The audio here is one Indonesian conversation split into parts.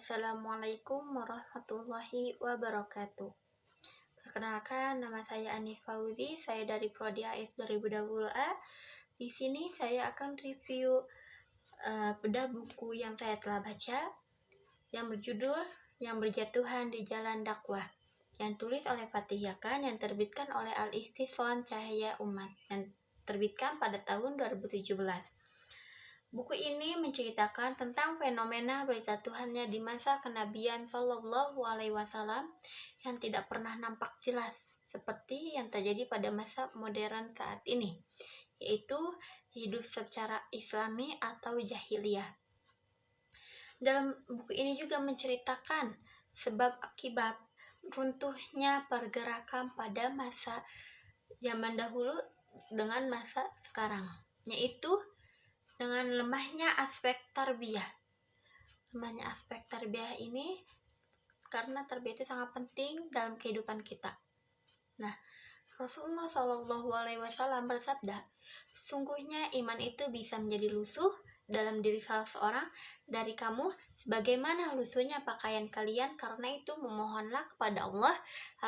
Assalamualaikum warahmatullahi wabarakatuh. Perkenalkan, nama saya Anif Fauzi, saya dari Prodi AIS 2020A. Di sini saya akan review bedah buku yang saya telah baca, yang berjudul Yang Berjatuhan di Jalan Dakwah, yang tulis oleh Fatih Yakan, yang terbitkan oleh Al-Ihtisan Cahaya Umat, yang terbitkan pada tahun 2017. Buku ini menceritakan tentang fenomena berjatuhannya di masa kenabian Shallallahu Alaihi Wasallam yang tidak pernah nampak jelas, seperti yang terjadi pada masa modern saat ini, yaitu hidup secara Islami atau jahiliyah. Dalam buku ini juga menceritakan sebab akibat runtuhnya pergerakan pada masa zaman dahulu dengan masa sekarang, yaitu dengan lemahnya aspek tarbiyah. Lemahnya aspek tarbiyah ini karena tarbiyah itu sangat penting dalam kehidupan kita. Nah, Rasulullah Shallallahu Alaihi Wasallam bersabda, sungguhnya iman itu bisa menjadi lusuh dalam diri salah seorang dari kamu, sebagaimana lusuhnya pakaian kalian. Karena itu memohonlah kepada Allah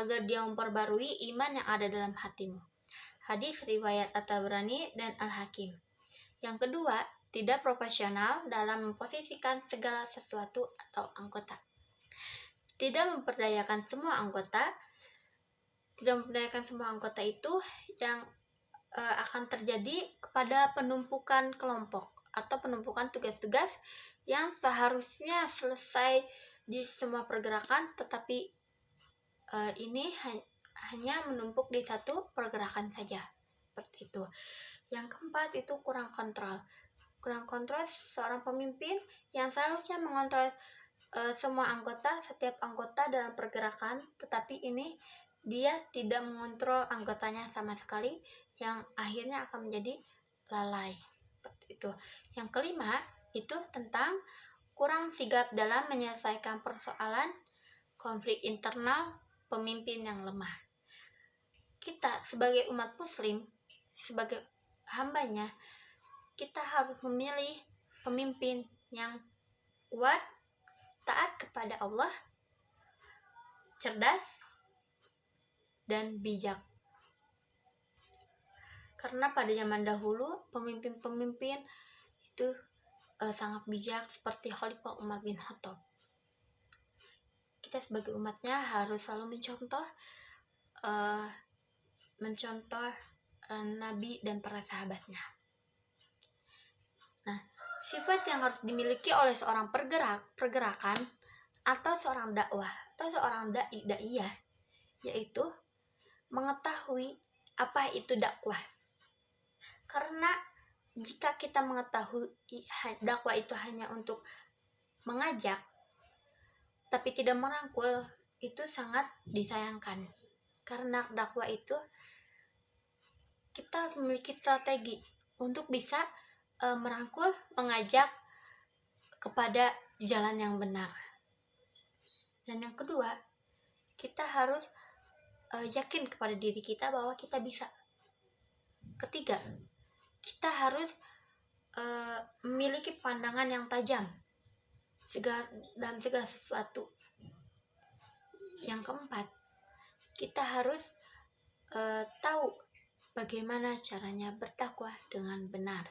agar Dia memperbarui iman yang ada dalam hatimu. Hadis riwayat At-Tabrani dan Al-Hakim. Yang kedua, tidak profesional dalam memposisikan segala sesuatu atau anggota. Tidak memperdayakan semua anggota. Tidak memperdayakan semua anggota itu yang akan terjadi kepada penumpukan kelompok atau penumpukan tugas-tugas yang seharusnya selesai di semua pergerakan, tetapi ini hanya menumpuk di satu pergerakan saja. Seperti itu. Yang keempat itu kurang kontrol. Kurang kontrol seorang pemimpin yang seharusnya mengontrol semua anggota, setiap anggota dalam pergerakan, tetapi ini dia tidak mengontrol anggotanya sama sekali, yang akhirnya akan menjadi lalai. Seperti itu. Yang kelima itu tentang kurang sigap dalam menyelesaikan persoalan konflik internal pemimpin yang lemah. Kita sebagai umat muslim, sebagai hambanya, kita harus memilih pemimpin yang kuat, taat kepada Allah, cerdas, dan bijak. Karena pada zaman dahulu pemimpin-pemimpin itu sangat bijak, seperti Khalifah Umar bin Khattab. Kita sebagai umatnya harus selalu mencontoh Nabi dan para sahabatnya. Nah, sifat yang harus dimiliki oleh seorang pergerakan atau seorang dakwah atau seorang daiyah, yaitu mengetahui apa itu dakwah. Karena jika kita mengetahui dakwah itu hanya untuk mengajak tapi tidak merangkul, itu sangat disayangkan. Karena dakwah itu kita memiliki strategi untuk bisa merangkul, mengajak kepada jalan yang benar. Dan yang kedua, kita harus yakin kepada diri kita bahwa kita bisa. Ketiga, kita harus memiliki pandangan yang tajam dalam segala sesuatu. Yang keempat, kita harus tahu bagaimana caranya berdakwah dengan benar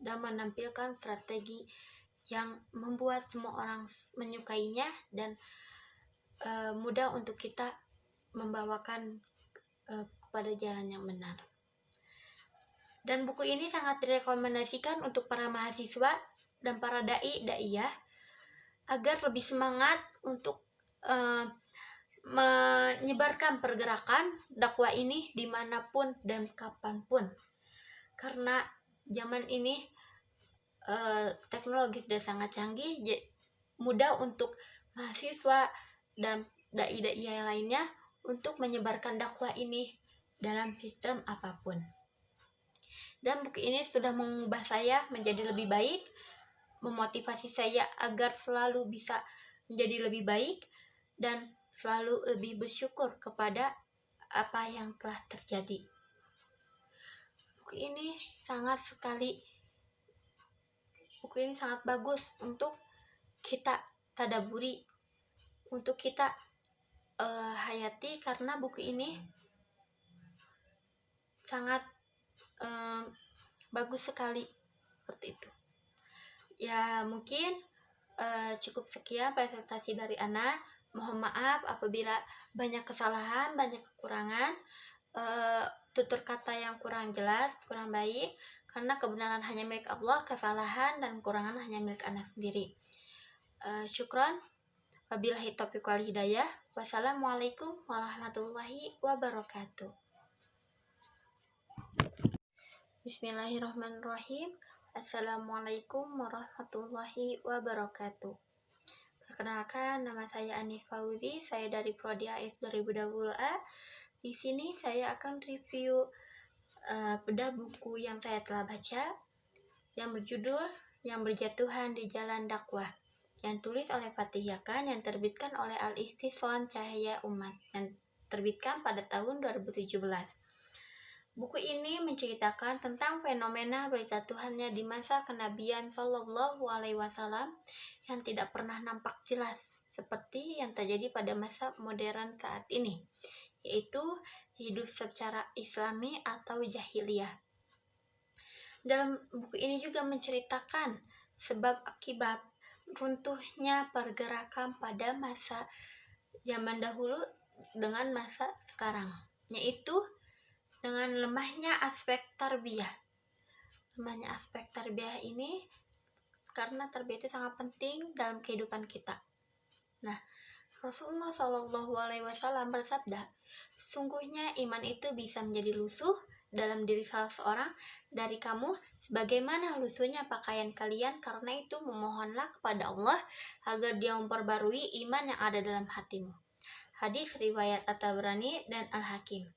dan menampilkan strategi yang membuat semua orang menyukainya dan mudah untuk kita membawakan kepada jalan yang benar. Dan buku ini sangat direkomendasikan untuk para mahasiswa dan para daiyah agar lebih semangat untuk menyebarkan pergerakan dakwah ini dimanapun dan kapanpun. Karena zaman ini teknologi sudah sangat canggih, mudah untuk mahasiswa dan daiyah lainnya untuk menyebarkan dakwah ini dalam sistem apapun. Dan buku ini sudah mengubah saya menjadi lebih baik, memotivasi saya agar selalu bisa menjadi lebih baik dan selalu lebih bersyukur kepada apa yang telah terjadi. Buku ini sangat bagus untuk kita tadaburi, untuk kita hayati, karena buku ini sangat bagus sekali. Seperti itu ya. Mungkin cukup sekian presentasi dari Ana. Mohon maaf apabila banyak kesalahan, banyak kekurangan, tutur kata yang kurang jelas, kurang baik, karena kebenaran hanya milik Allah, kesalahan dan kekurangan hanya milik Ana sendiri. Syukron. Wabillahi taufiq wal hidayah. Wassalamualaikum warahmatullahi wabarakatuh. Bismillahirrahmanirrahim. Assalamualaikum warahmatullahi wabarakatuh. Perkenalkan, nama saya Anif Fauzi, saya dari Prodi AIF 2020A. Di sini saya akan review bedah buku yang saya telah baca, yang berjudul Yang Berjatuhan di Jalan Dakwah, yang tulis oleh Fatih Yakan, yang terbitkan oleh Al-Istihsan Cahaya Umat, yang terbitkan pada tahun 2017. Buku ini menceritakan tentang fenomena berjatuhannya di masa kenabian Shallallahu Alaihi Wasallam yang tidak pernah nampak jelas, seperti yang terjadi pada masa modern saat ini, yaitu hidup secara Islami atau jahiliyah. Dalam buku ini juga menceritakan sebab akibat runtuhnya pergerakan pada masa zaman dahulu dengan masa sekarang, yaitu dengan lemahnya aspek tarbiyah. Lemahnya aspek tarbiyah ini karena tarbiyah itu sangat penting dalam kehidupan kita. Nah, Rasulullah Shallallahu Alaihi Wasallam bersabda, sungguhnya iman itu bisa menjadi lusuh dalam diri salah seorang dari kamu, sebagaimana lusuhnya pakaian kalian. Karena itu memohonlah kepada Allah agar Dia memperbarui iman yang ada dalam hatimu. Hadis riwayat At-Tabrani dan Al-Hakim.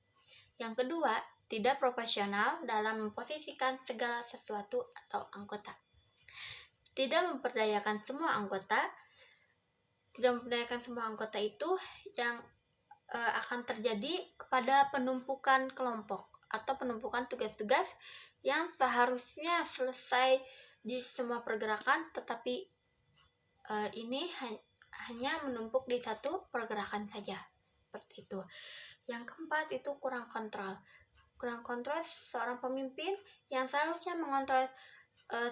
Yang kedua, tidak profesional dalam memposisikan segala sesuatu atau anggota. Tidak memperdayakan semua anggota. Tidak memperdayakan semua anggota itu yang akan terjadi kepada penumpukan kelompok atau penumpukan tugas-tugas yang seharusnya selesai di semua pergerakan, tetapi ini hanya menumpuk di satu pergerakan saja. Seperti itu. Yang keempat itu kurang kontrol. Kurang kontrol seorang pemimpin yang seharusnya mengontrol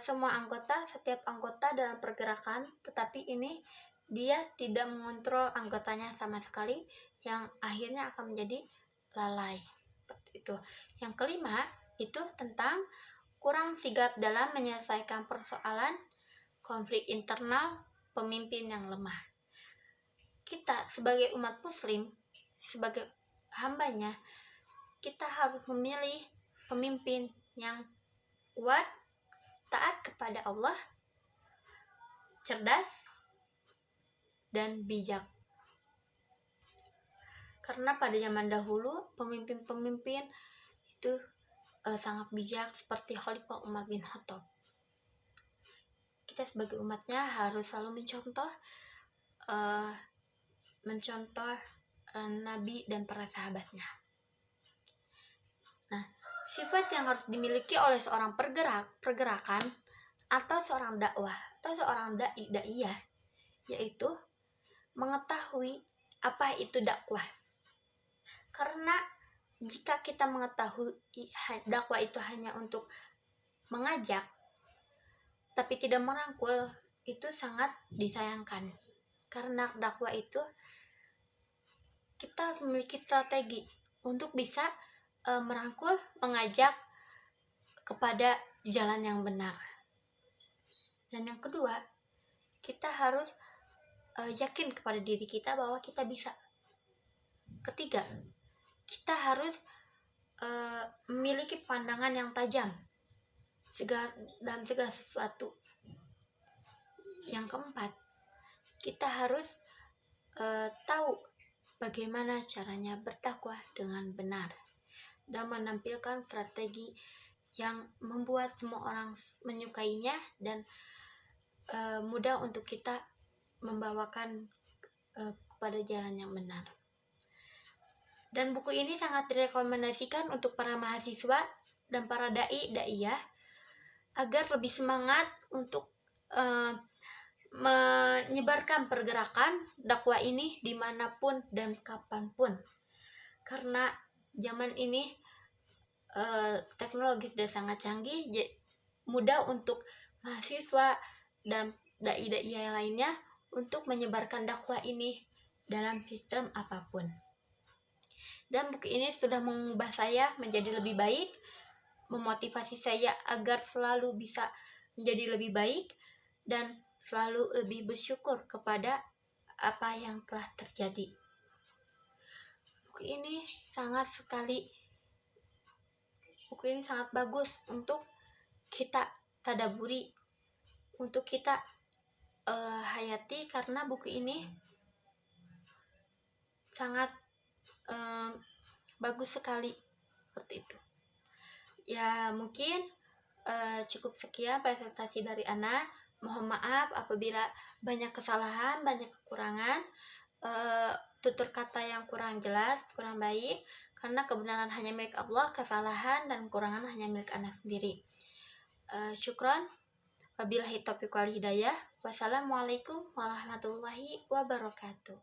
semua anggota, setiap anggota dalam pergerakan, tetapi ini dia tidak mengontrol anggotanya sama sekali, yang akhirnya akan menjadi lalai. Seperti itu. Yang kelima itu tentang kurang sigap dalam menyelesaikan persoalan konflik internal pemimpin yang lemah. Kita sebagai umat muslim, sebagai hambanya, kita harus memilih pemimpin yang kuat, taat kepada Allah, cerdas, dan bijak. Karena pada zaman dahulu pemimpin-pemimpin itu sangat bijak, seperti Khalifah Umar bin Khattab. Kita sebagai umatnya harus selalu mencontoh Nabi dan para sahabatnya. Nah, sifat yang harus dimiliki oleh seorang pergerakan atau seorang dakwah atau seorang da'iyah, yaitu mengetahui apa itu dakwah. Karena jika kita mengetahui dakwah itu hanya untuk mengajak tapi tidak merangkul, itu sangat disayangkan. Karena dakwah itu kita memiliki strategi untuk bisa merangkul, mengajak kepada jalan yang benar. Dan yang kedua, kita harus yakin kepada diri kita bahwa kita bisa. Ketiga, kita harus memiliki pandangan yang tajam dalam segala sesuatu. Yang keempat, kita harus tahu bagaimana caranya berdakwah dengan benar dan menampilkan strategi yang membuat semua orang menyukainya dan mudah untuk kita membawakan kepada jalan yang benar. Dan buku ini sangat direkomendasikan untuk para mahasiswa dan para da'iyah agar lebih semangat untuk menyebarkan pergerakan dakwah ini dimanapun dan kapanpun, karena zaman ini teknologi sudah sangat canggih, mudah untuk mahasiswa dan dai-dai lainnya untuk menyebarkan dakwah ini dalam sistem apapun. Dan buku ini sudah mengubah saya menjadi lebih baik, memotivasi saya agar selalu bisa menjadi lebih baik dan selalu lebih bersyukur kepada apa yang telah terjadi. Buku ini sangat bagus untuk kita tadaburi, untuk kita hayati, karena buku ini sangat bagus sekali seperti itu. Ya mungkin cukup sekian presentasi dari Ana. Mohon maaf apabila banyak kesalahan, banyak kekurangan, tutur kata yang kurang jelas, kurang baik, karena kebenaran hanya milik Allah, kesalahan dan kekurangan hanya milik Ana sendiri. Syukron. Wabillahi taufiq wal hidayah. Wassalamualaikum warahmatullahi wabarakatuh.